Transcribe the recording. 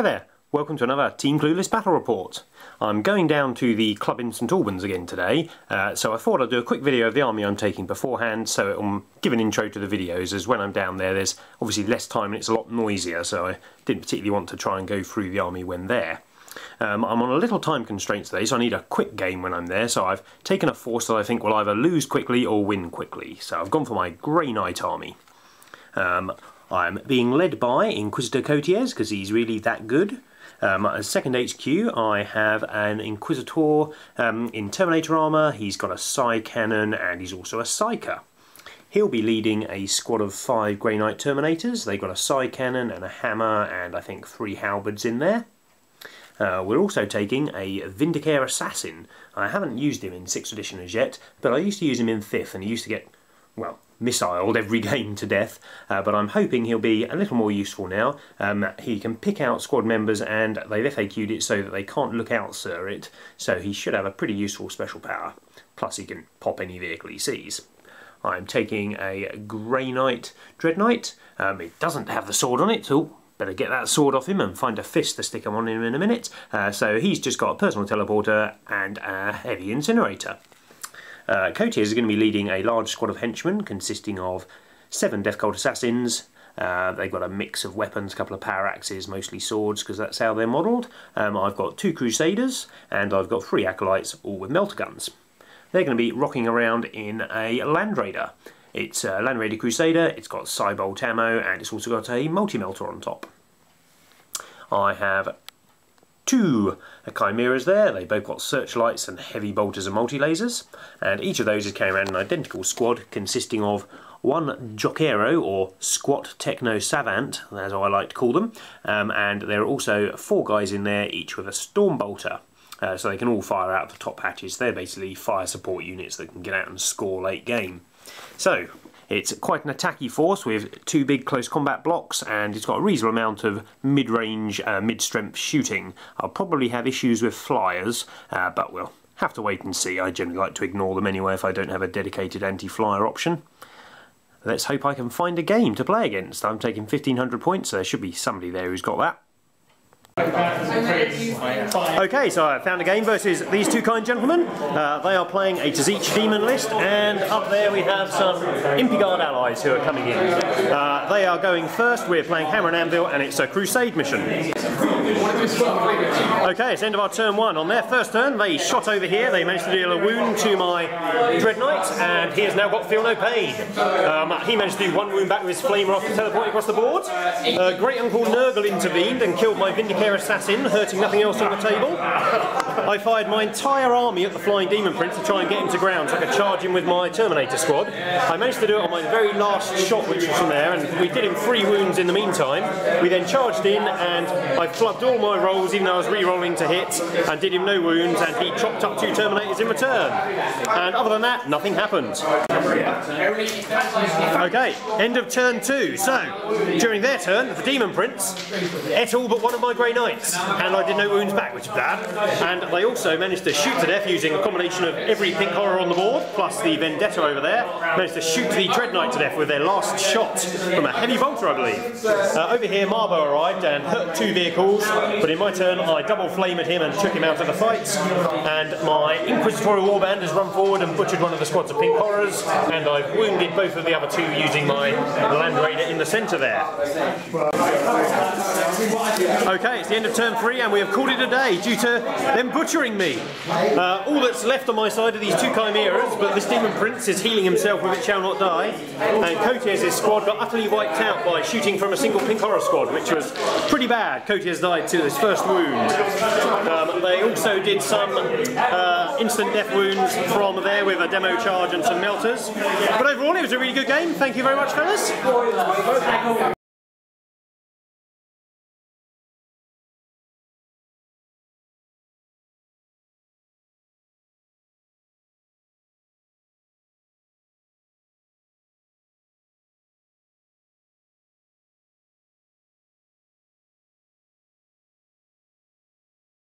Hi there, welcome to another Team Clueless Battle Report. I'm going down to the club in St Albans again today, so I thought I'd do a quick video of the army I'm taking beforehand, so it'll give an intro to the videos, as when I'm down there's obviously less time and it's a lot noisier, so I didn't particularly want to try and go through the army when there. I'm on a little time constraint today, so I need a quick game when I'm there, so I've taken a force that I think will either lose quickly or win quickly. So I've gone for my Grey Knight army. I'm being led by Inquisitor Cotiers, because he's really that good. As second HQ, I have an Inquisitor in Terminator armour. He's got a Psy Cannon and he's also a Psyker. He'll be leading a squad of 5 Grey Knight Terminators. They've got a Psy Cannon and a Hammer and I think 3 Halberds in there. We're also taking a Vindicare Assassin. I haven't used him in 6th edition as yet, but I used to use him in 5th and he used to get, well, missiled every game to death, but I'm hoping he'll be a little more useful now. He can pick out squad members and they've FAQ'd it so that they can't look out sir it, so he should have a pretty useful special power. Plus he can pop any vehicle he sees. I'm taking a Grey Knight Dread Knight. It doesn't have the sword on it, so better get that sword off him and find a fist to stick him on him in a minute. So he's just got a personal teleporter and a heavy incinerator. Cotiers is going to be leading a large squad of henchmen consisting of 7 Death Cult Assassins. They've got a mix of weapons, a couple of power axes, mostly swords because that's how they're modelled. I've got 2 Crusaders and I've got 3 Acolytes, all with melter guns. They're going to be rocking around in a Land Raider. It's a Land Raider Crusader, it's got Cybolt ammo and it's also got a multi-melter on top. I have 2 Chimeras there. They both got searchlights and heavy bolters and multi-lasers, and each of those is carrying around an identical squad consisting of 1 Jokero or Squat Techno Savant, that's how I like to call them, and there are also 4 guys in there, each with a Storm Bolter. So they can all fire out the top hatches. They're basically fire support units that can get out and score late game. So it's quite an attacky force with 2 big close combat blocks, and it's got a reasonable amount of mid-range, mid-strength shooting. I'll probably have issues with flyers, but we'll have to wait and see. I generally like to ignore them anyway if I don't have a dedicated anti-flyer option. Let's hope I can find a game to play against. I'm taking 1500 points, so there should be somebody there who's got that. Okay, so I found a game versus these 2 kind gentlemen. They are playing a Tzitz Demon list, and up there we have some Imperial allies who are coming in. They are going first. We're playing Hammer Anvil, and it's a Crusade mission. Okay, it's the end of our turn 1. On their first turn, they shot over here. They managed to deal a wound to my Dread Knight, and he has now got Feel No Pain. He managed to do 1 wound back with his flamer after teleporting across the board. Great Uncle Nurgle intervened and killed my Vindicare Assassin, hurting nothing else on the table. I fired my entire army at the Flying Demon Prince to try and get him to ground so I could charge him with my Terminator squad. I managed to do it on my very last shot, which was from there, and we did him 3 wounds in the meantime. We then charged in and I flubbed all my rolls even though I was re-rolling to hit, and did him no wounds, and he chopped up 2 Terminators in return. And other than that, nothing happened. Okay, end of turn 2. So, during their turn, the Demon Prince ate all but 1 of my Grey Knights, and I did no wounds back, which is bad. And they also managed to shoot to death using a combination of every pink horror on the board, plus the Vendetta over there. Managed to shoot the Dread Knight to death with their last shot from a heavy bolter, I believe. Over here, Marbo arrived and hurt 2 vehicles, but in my turn I double flamed him and took him out of the fight. And my Inquisitorial Warband has run forward and butchered 1 of the squads of pink horrors, and I've wounded both of the other 2 using my Land Raider in the centre there. Okay, it's the end of turn 3 and we have called it a day due to them butchering me. All that's left on my side are these 2 Chimeras, but this Demon Prince is healing himself with It Shall Not Die, and Cotiers' squad got utterly wiped out by shooting from a single pink horror squad, which was pretty bad. Cotiers died to his first wound. They also did some instant death wounds from there with a demo charge and some melters. But overall it was a really good game. Thank you very much, fellas.